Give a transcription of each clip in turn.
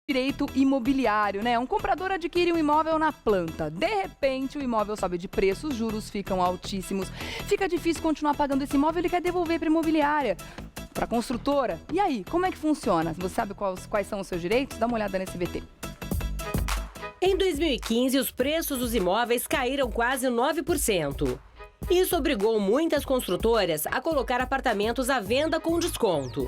Direito imobiliário, né? Um comprador adquire um imóvel na planta. De repente, o imóvel sobe de preço, os juros ficam altíssimos. Fica difícil continuar pagando esse imóvel, ele quer devolver para a imobiliária, para a construtora. E aí, como é que funciona? Você sabe quais são os seus direitos? Dá uma olhada nesse VT. Em 2015, os preços dos imóveis caíram quase 9%. Isso obrigou muitas construtoras a colocar apartamentos à venda com desconto.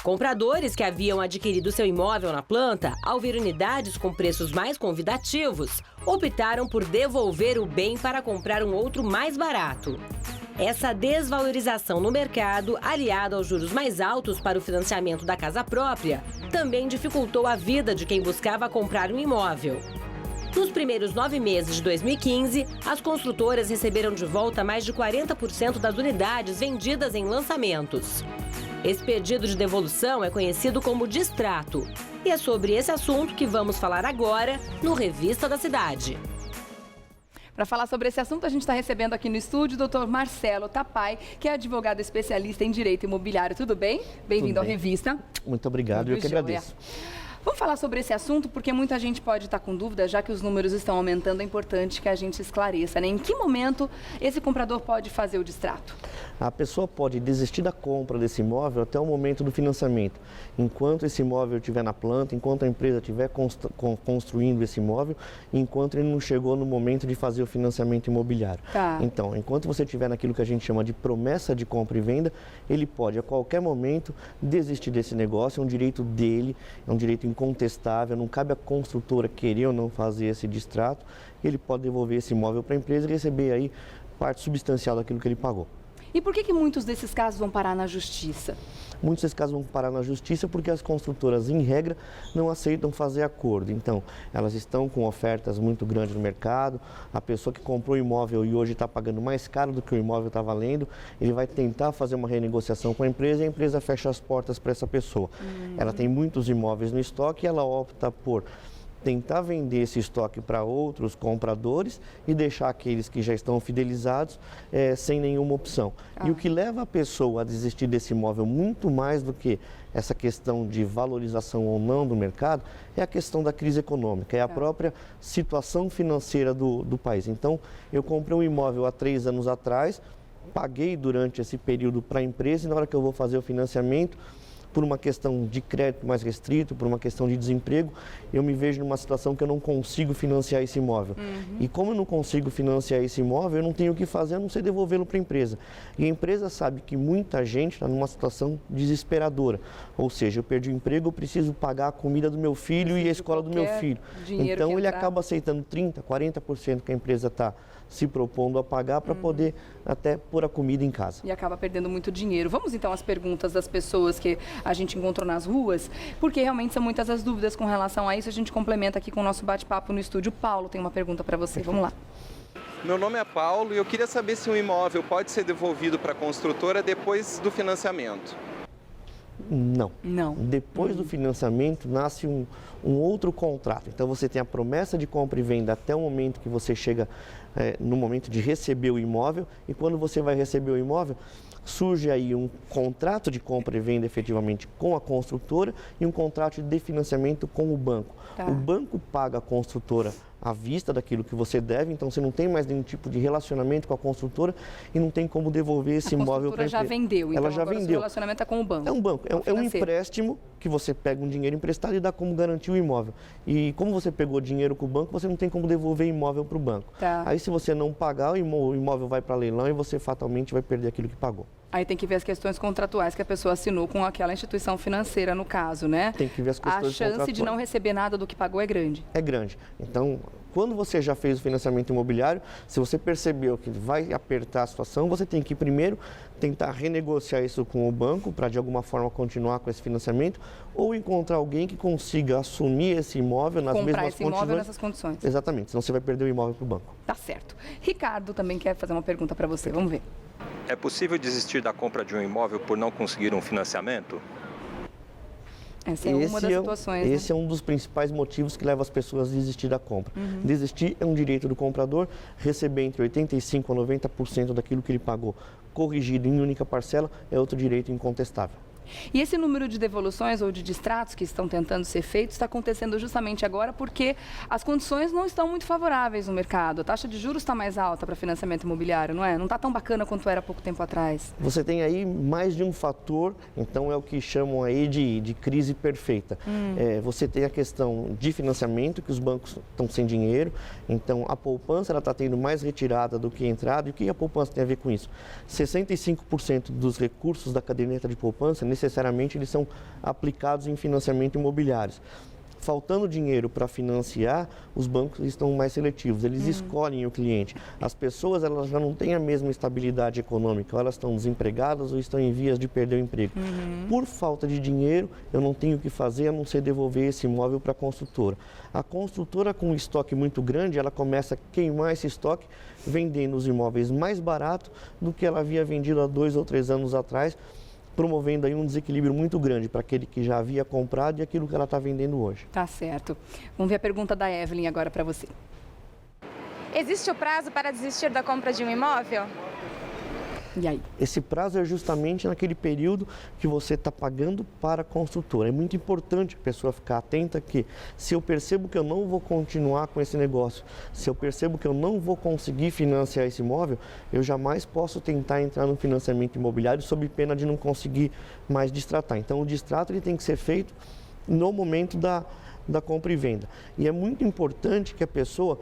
Compradores que haviam adquirido seu imóvel na planta, ao ver unidades com preços mais convidativos, optaram por devolver o bem para comprar um outro mais barato. Essa desvalorização no mercado, aliada aos juros mais altos para o financiamento da casa própria, também dificultou a vida de quem buscava comprar um imóvel. Nos primeiros 9 meses de 2015, as construtoras receberam de volta mais de 40% das unidades vendidas em lançamentos. Esse pedido de devolução é conhecido como distrato. E é sobre esse assunto que vamos falar agora no Revista da Cidade. Para falar sobre esse assunto, a gente está recebendo aqui no estúdio o Dr. Marcelo Tapai, que é advogado especialista em direito imobiliário. Tudo bem? Bem-vindo à Revista. Muito obrigado, eu que agradeço. Vamos falar sobre esse assunto, porque muita gente pode estar com dúvida, já que os números estão aumentando, é importante que a gente esclareça, né? Em que momento esse comprador pode fazer o distrato? A pessoa pode desistir da compra desse imóvel até o momento do financiamento. Enquanto esse imóvel estiver na planta, enquanto a empresa estiver construindo esse imóvel, enquanto ele não chegou no momento de fazer o financiamento imobiliário. Tá. Então, enquanto você estiver naquilo que a gente chama de promessa de compra e venda, ele pode a qualquer momento desistir desse negócio, é um direito dele, é um direito incontestável, não cabe à construtora querer ou não fazer esse distrato, ele pode devolver esse imóvel para a empresa e receber aí parte substancial daquilo que ele pagou. E por que muitos desses casos vão parar na justiça? Muitos desses casos vão parar na justiça porque as construtoras, em regra, não aceitam fazer acordo. Então, elas estão com ofertas muito grandes no mercado, a pessoa que comprou o imóvel e hoje está pagando mais caro do que o imóvel está valendo, ele vai tentar fazer uma renegociação com a empresa e a empresa fecha as portas para essa pessoa. Ela tem muitos imóveis no estoque e ela opta por tentar vender esse estoque para outros compradores e deixar aqueles que já estão fidelizados sem nenhuma opção. E o que leva a pessoa a desistir desse imóvel muito mais do que essa questão de valorização ou não do mercado é a questão da crise econômica, é a própria situação financeira do país. Então, eu comprei um imóvel há 3 anos atrás, paguei durante esse período para a empresa e na hora que eu vou fazer o financiamento, por uma questão de crédito mais restrito, por uma questão de desemprego, eu me vejo numa situação que eu não consigo financiar esse imóvel. E como eu não consigo financiar esse imóvel, eu não tenho o que fazer, a não ser devolvê-lo para a empresa. E a empresa sabe que muita gente está numa situação desesperadora. Ou seja, eu perdi o emprego, eu preciso pagar a comida do meu filho e a escola do meu filho. Então ele acaba aceitando 30%, 40% que a empresa está se propondo a pagar para poder até pôr a comida em casa. E acaba perdendo muito dinheiro. Vamos então às perguntas das pessoas que a gente encontrou nas ruas, porque realmente são muitas as dúvidas com relação a isso. A gente complementa aqui com o nosso bate-papo no estúdio. Paulo tem uma pergunta para você. Vamos lá. Meu nome é Paulo e eu queria saber se um imóvel pode ser devolvido para a construtora depois do financiamento. Não. Não. Depois do financiamento nasce um outro contrato. Então você tem a promessa de compra e venda até o momento que você chega no momento de receber o imóvel e quando você vai receber o imóvel, surge aí um contrato de compra e venda efetivamente com a construtora e um contrato de financiamento com o banco. Tá. O banco paga a construtora à vista daquilo que você deve, então você não tem mais nenhum tipo de relacionamento com a construtora e não tem como devolver esse imóvel para a empresa. A construtora já vendeu, então ela já vendeu. O relacionamento é com o banco. É um banco, é um empréstimo que você pega um dinheiro emprestado e dá como garantia o imóvel. E como você pegou dinheiro com o banco, você não tem como devolver imóvel para o banco. Tá. Aí se você não pagar, o imóvel vai para leilão e você fatalmente vai perder aquilo que pagou. Aí tem que ver as questões contratuais que a pessoa assinou com aquela instituição financeira, no caso, né? Tem que ver as questões contratuais. A chance de não receber nada do que pagou é grande. É grande. Então, quando você já fez o financiamento imobiliário, se você percebeu que vai apertar a situação, você tem que primeiro tentar renegociar isso com o banco para de alguma forma continuar com esse financiamento ou encontrar alguém que consiga assumir esse imóvel nas mesmas condições. Comprar esse imóvel nessas condições. Exatamente, senão você vai perder o imóvel para o banco. Tá certo. Ricardo também quer fazer uma pergunta para você, vamos ver. É possível desistir da compra de um imóvel por não conseguir um financiamento? Essa é uma das situações. Esse é um dos principais motivos que leva as pessoas a desistir da compra. Desistir é um direito do comprador, receber entre 85% a 90% daquilo que ele pagou corrigido em única parcela é outro direito incontestável. E esse número de devoluções ou de distratos que estão tentando ser feitos está acontecendo justamente agora porque as condições não estão muito favoráveis no mercado. A taxa de juros está mais alta para financiamento imobiliário, não é? Não está tão bacana quanto era há pouco tempo atrás. Você tem aí mais de um fator, então é o que chamam aí de crise perfeita. Você tem a questão de financiamento, que os bancos estão sem dinheiro, então a poupança está tendo mais retirada do que entrada. E o que a poupança tem a ver com isso? 65% dos recursos da caderneta de poupança, necessariamente, eles são aplicados em financiamento imobiliário. Faltando dinheiro para financiar, os bancos estão mais seletivos, eles escolhem o cliente. As pessoas, elas já não têm a mesma estabilidade econômica, ou elas estão desempregadas ou estão em vias de perder o emprego. Por falta de dinheiro, eu não tenho o que fazer a não ser devolver esse imóvel para a construtora. A construtora, com um estoque muito grande, ela começa a queimar esse estoque, vendendo os imóveis mais barato do que ela havia vendido há 2 ou 3 anos atrás, promovendo aí um desequilíbrio muito grande para aquele que já havia comprado e aquilo que ela está vendendo hoje. Tá certo. Vamos ver a pergunta da Evelyn agora para você. Existe o prazo para desistir da compra de um imóvel? E aí? Esse prazo é justamente naquele período que você está pagando para a construtora. É muito importante a pessoa ficar atenta que, se eu percebo que eu não vou continuar com esse negócio, se eu percebo que eu não vou conseguir financiar esse imóvel, eu jamais posso tentar entrar no financiamento imobiliário sob pena de não conseguir mais distratar. Então, o distrato ele tem que ser feito no momento da compra e venda. E é muito importante que a pessoa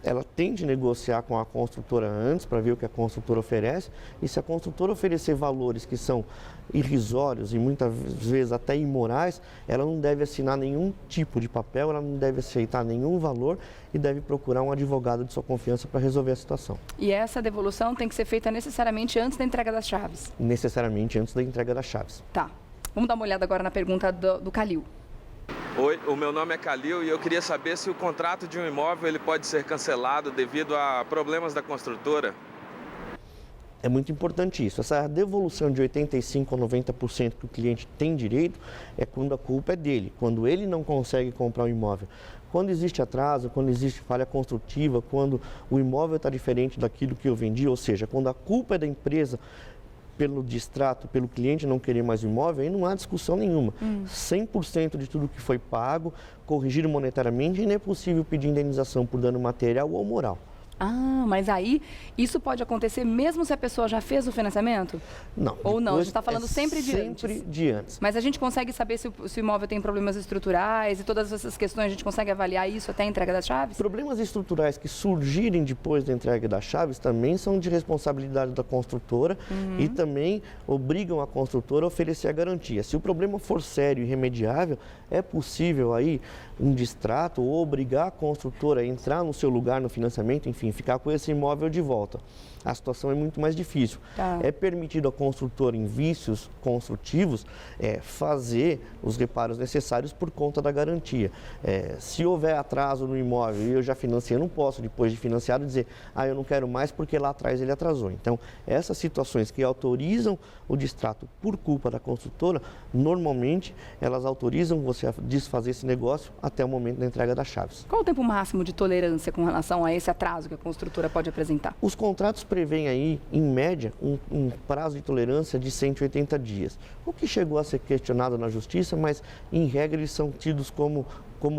ela tente negociar com a construtora antes para ver o que a construtora oferece, e se a construtora oferecer valores que são irrisórios e muitas vezes até imorais, ela não deve assinar nenhum tipo de papel, ela não deve aceitar nenhum valor e deve procurar um advogado de sua confiança para resolver a situação. E essa devolução tem que ser feita necessariamente antes da entrega das chaves? Necessariamente antes da entrega das chaves. Tá. Vamos dar uma olhada agora na pergunta do Calil. Oi, o meu nome é Calil e eu queria saber se o contrato de um imóvel ele pode ser cancelado devido a problemas da construtora. É muito importante isso. Essa devolução de 85% a 90% que o cliente tem direito é quando a culpa é dele, quando ele não consegue comprar o imóvel. Quando existe atraso, quando existe falha construtiva, quando o imóvel está diferente daquilo que eu vendi, ou seja, quando a culpa é da empresa pelo distrato, pelo cliente não querer mais o imóvel, aí não há discussão nenhuma. 100% de tudo que foi pago, corrigido monetariamente, e não é possível pedir indenização por dano material ou moral. Ah, mas aí isso pode acontecer mesmo se a pessoa já fez o financiamento? Não. Ou não? A gente está falando sempre de antes. Sempre de antes. Mas a gente consegue saber se o imóvel tem problemas estruturais e todas essas questões, a gente consegue avaliar isso até a entrega das chaves? Problemas estruturais que surgirem depois da entrega das chaves também são de responsabilidade da construtora e também obrigam a construtora a oferecer a garantia. Se o problema for sério e irremediável, é possível aí um distrato ou obrigar a construtora a entrar no seu lugar no financiamento, enfim, ficar com esse imóvel de volta. A situação é muito mais difícil. Tá. É permitido à construtora, em vícios construtivos, fazer os reparos necessários por conta da garantia. Se houver atraso no imóvel e eu já financiei, eu não posso, depois de financiado, dizer eu não quero mais porque lá atrás ele atrasou. Então, essas situações que autorizam o distrato por culpa da construtora, normalmente elas autorizam você a desfazer esse negócio até o momento da entrega das chaves. Qual o tempo máximo de tolerância com relação a esse atraso que a construtora pode apresentar? Os contratos prevêem aí, em média, um prazo de tolerância de 180 dias. O que chegou a ser questionado na Justiça, mas, em regra, eles são tidos como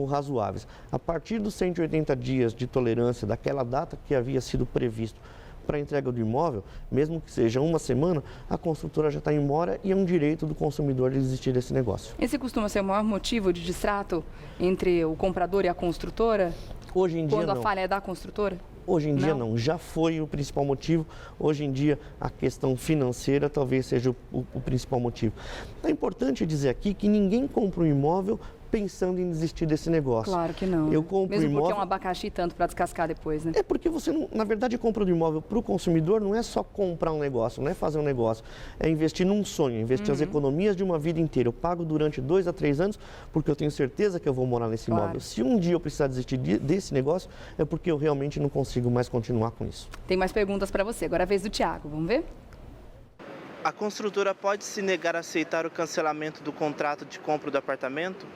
razoáveis. A partir dos 180 dias de tolerância daquela data que havia sido previsto para a entrega do imóvel, mesmo que seja uma semana, a construtora já está em mora e é um direito do consumidor de desistir desse negócio. Esse costuma ser o maior motivo de distrato entre o comprador e a construtora? Hoje em dia, quando não. a falha é da construtora? Hoje em dia não, já foi o principal motivo. Hoje em dia a questão financeira talvez seja o principal motivo. É importante dizer aqui que ninguém compra um imóvel pensando em desistir desse negócio. Claro que não. Eu compro mesmo imóvel... porque é um abacaxi tanto para descascar depois, né? É porque você, na verdade, a compra do imóvel para o consumidor não é só comprar um negócio, não é fazer um negócio. É investir num sonho, investir as economias de uma vida inteira. Eu pago durante 2 a 3 anos porque eu tenho certeza que eu vou morar nesse imóvel. Se um dia eu precisar desistir desse negócio, é porque eu realmente não consigo mais continuar com isso. Tem mais perguntas para você. Agora é a vez do Thiago. Vamos ver? A construtora pode se negar a aceitar o cancelamento do contrato de compra do apartamento?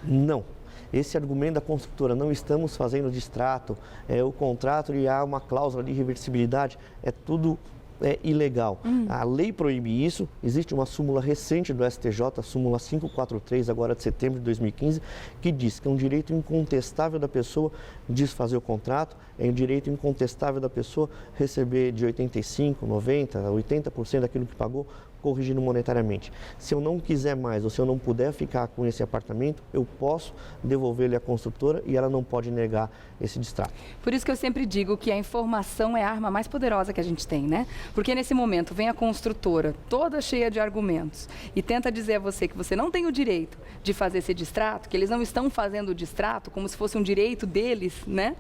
Não. Esse argumento da construtora, não estamos fazendo distrato, o contrato e há uma cláusula de reversibilidade, é tudo é ilegal. A lei proíbe isso. Existe uma súmula recente do STJ, a súmula 543, agora de setembro de 2015, que diz que é um direito incontestável da pessoa desfazer o contrato, é um direito incontestável da pessoa receber de 85%, 90%, 80% daquilo que pagou, corrigindo monetariamente. Se eu não quiser mais ou se eu não puder ficar com esse apartamento, eu posso devolver ele à construtora e ela não pode negar esse distrato. Por isso que eu sempre digo que a informação é a arma mais poderosa que a gente tem, né? Porque nesse momento vem a construtora toda cheia de argumentos e tenta dizer a você que você não tem o direito de fazer esse distrato, que eles não estão fazendo o distrato como se fosse um direito deles, né?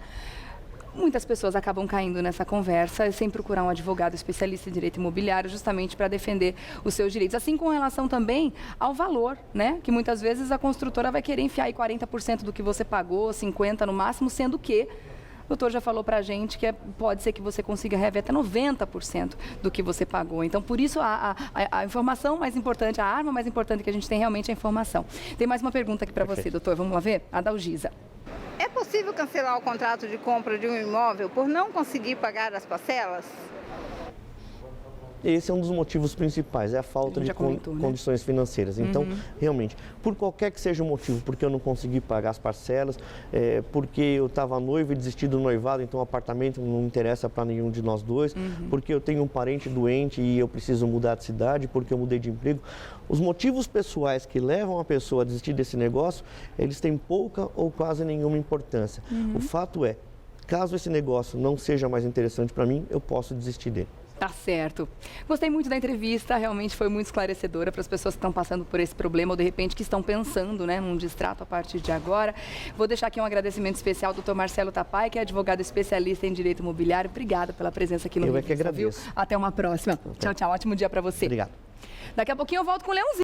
Muitas pessoas acabam caindo nessa conversa sem procurar um advogado especialista em direito imobiliário justamente para defender os seus direitos. Assim com relação também ao valor, né? Que muitas vezes a construtora vai querer enfiar aí 40% do que você pagou, 50% no máximo, sendo que o doutor já falou para a gente que pode ser que você consiga reaver até 90% do que você pagou. Então, por isso, a informação mais importante, a arma mais importante que a gente tem realmente é a informação. Tem mais uma pergunta aqui para você, doutor. Vamos lá ver? A Dalgisa. É possível cancelar o contrato de compra de um imóvel por não conseguir pagar as parcelas? Esse é um dos motivos principais, é a falta de condições financeiras. Então, realmente, por qualquer que seja o motivo, porque eu não consegui pagar as parcelas, porque eu estava noivo e desisti do noivado, então o apartamento não interessa para nenhum de nós dois, porque eu tenho um parente doente e eu preciso mudar de cidade, porque eu mudei de emprego. Os motivos pessoais que levam a pessoa a desistir desse negócio, eles têm pouca ou quase nenhuma importância. O fato é, caso esse negócio não seja mais interessante para mim, eu posso desistir dele. Tá certo. Gostei muito da entrevista, realmente foi muito esclarecedora para as pessoas que estão passando por esse problema ou de repente que estão pensando, né, num distrato a partir de agora. Vou deixar aqui um agradecimento especial ao Dr. Marcelo Tapai, que é advogado especialista em direito imobiliário. Obrigada pela presença aqui no Eu é que agradeço. Viu? Até uma próxima. Tchau, tchau. Ótimo dia para você. Obrigado. Daqui a pouquinho eu volto com o Leãozinho.